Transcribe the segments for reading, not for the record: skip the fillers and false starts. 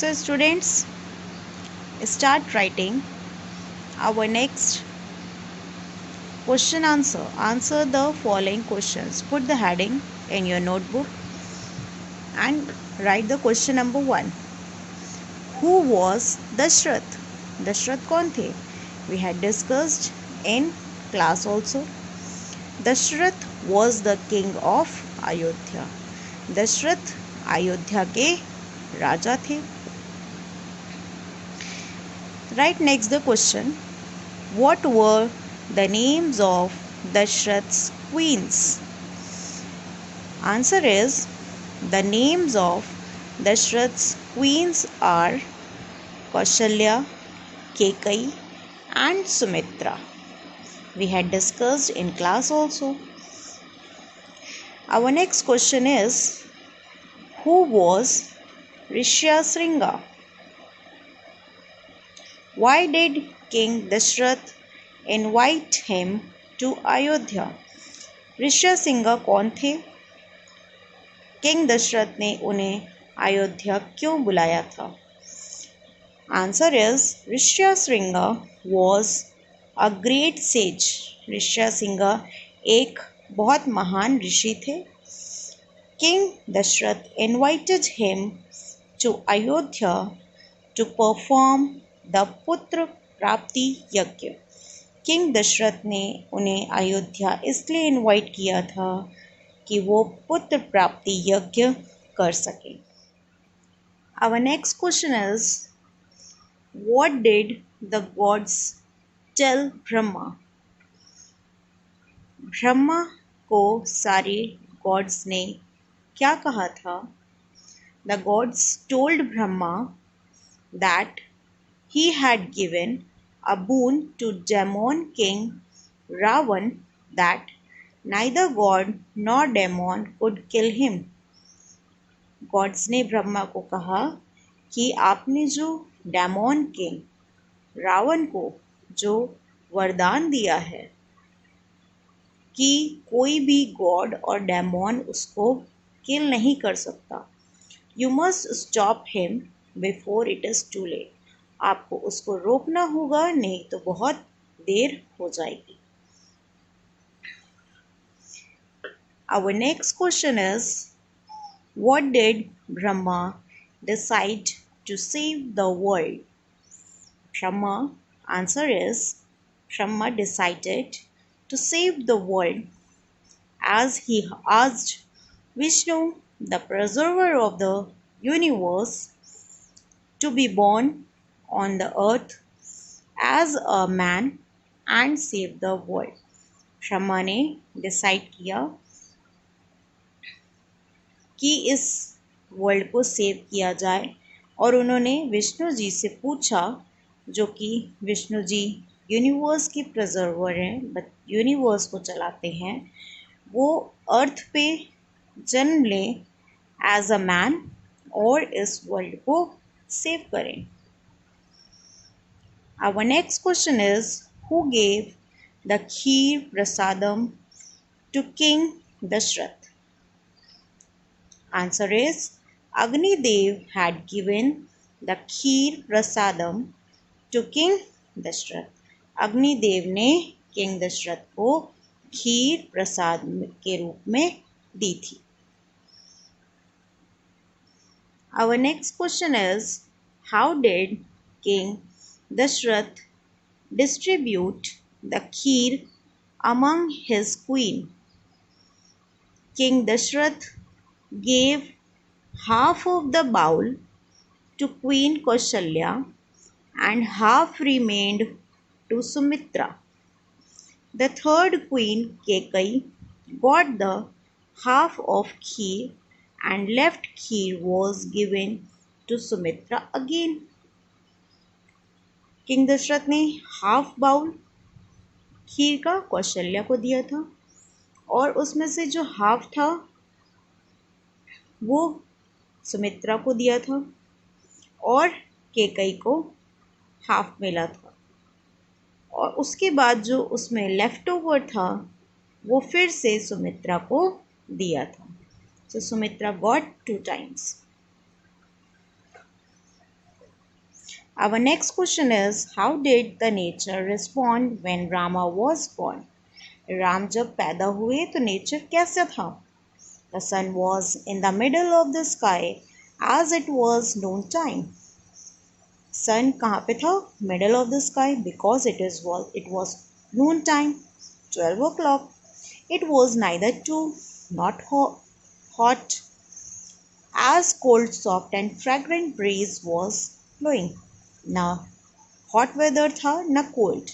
So students, start writing our next question answer. Answer the following questions. Put the heading in your notebook and write the question number 1. Who was Dashrath? Dashrath कौन थे? We had discussed in class also. Dashrath was the king of Ayodhya. Dasharath Ayodhya के राजा थे. Write next the question. What were the names of Dashrath's queens? Answer is, the names of Dashrath's queens are Kaushalya, Kekai and Sumitra. We had discussed in class also. Our next question is, who was Rishyasringa? Why did King Dashrath invite him to Ayodhya? ऋष्यसिंह कौन थे? King Dasharath ने उन्हें अयोध्या क्यों बुलाया था? Answer is, ऋष्यसिंह was a great sage. ऋष्यसिंह एक बहुत महान ऋषि थे. King Dashrath invited him to Ayodhya to perform the पुत्र प्राप्ति यज्ञ. किंग दशरथ ने उन्हें अयोध्या इसलिए इनवाइट किया था कि वो पुत्र प्राप्ति यज्ञ कर सके. Our next question is, what did the gods tell Brahma? Brahma को सारे गॉड्स ने क्या कहा था? The gods told Brahma that he had given a boon to demon king Ravan that neither god nor demon could kill him. Gods ने ब्रह्मा को कहा कि आपने जो डेमोन किंग रावण को जो वरदान दिया है कि कोई भी गॉड और डेमोन उसको किल नहीं कर सकता. You must stop him before it is too late. आपको उसको रोकना होगा, नहीं तो बहुत देर हो जाएगी. Our next question is, what did Brahma decide to save the world? Brahma, answer is, Brahma decided to save the world as he asked Vishnu, the preserver of the universe, to be born on the earth as a man and save the world. Brahma ने decide किया कि इस world को save किया जाए और उन्होंने विष्णु जी से पूछा, जो कि विष्णु जी यूनिवर्स के प्रिजर्वर हैं, यूनिवर्स को चलाते हैं, वो अर्थ पे जन्म लें एज अ मैन और इस वर्ल्ड को सेव करें. Our next question is, who gave the Kheer Prasadam to King Dashrath? Answer is, Agni Dev had given the Kheer Prasadam to King Dashrath. Agni Dev ने किंग दशरथ को खीर प्रसाद के रूप में दी थी. Our next question is, how did King Dashrath distribute the kheer among his queen? King Dashrath gave half of the bowl to Queen Kaushalya and half remained to Sumitra. The third queen, Kekai, got the half of kheer and left kheer was given to Sumitra again. King Dasharath ने half bowl खीर का कौशल्या को दिया था और उसमें से जो half था वो सुमित्रा को दिया था और केकई को हाफ मिला था और उसके बाद जो उसमें लेफ्ट ओवर था वो फिर से सुमित्रा को दिया था. सो Sumitra got 2 times. Our next question is, how did the nature respond when Rama was born? Ram जब पैदा हुए तो नेचर कैसा था? The sun was in the middle of the sky as it was noon time. Sun कहाँ पे था? Middle of the sky because it was noon time, 12 o'clock. It was neither too not hot as cold, soft and fragrant breeze was blowing. ना hot weather था ना cold,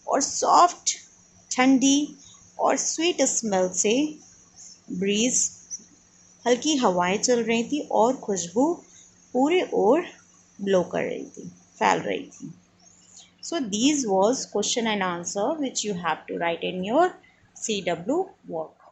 और soft ठंडी और sweet smell से ब्रीज हल्की हवाएं चल रही थी और खुशबू पूरे ओर ब्लो कर रही थी, फैल रही थी. So these was question and answer which you have to write in your CW work.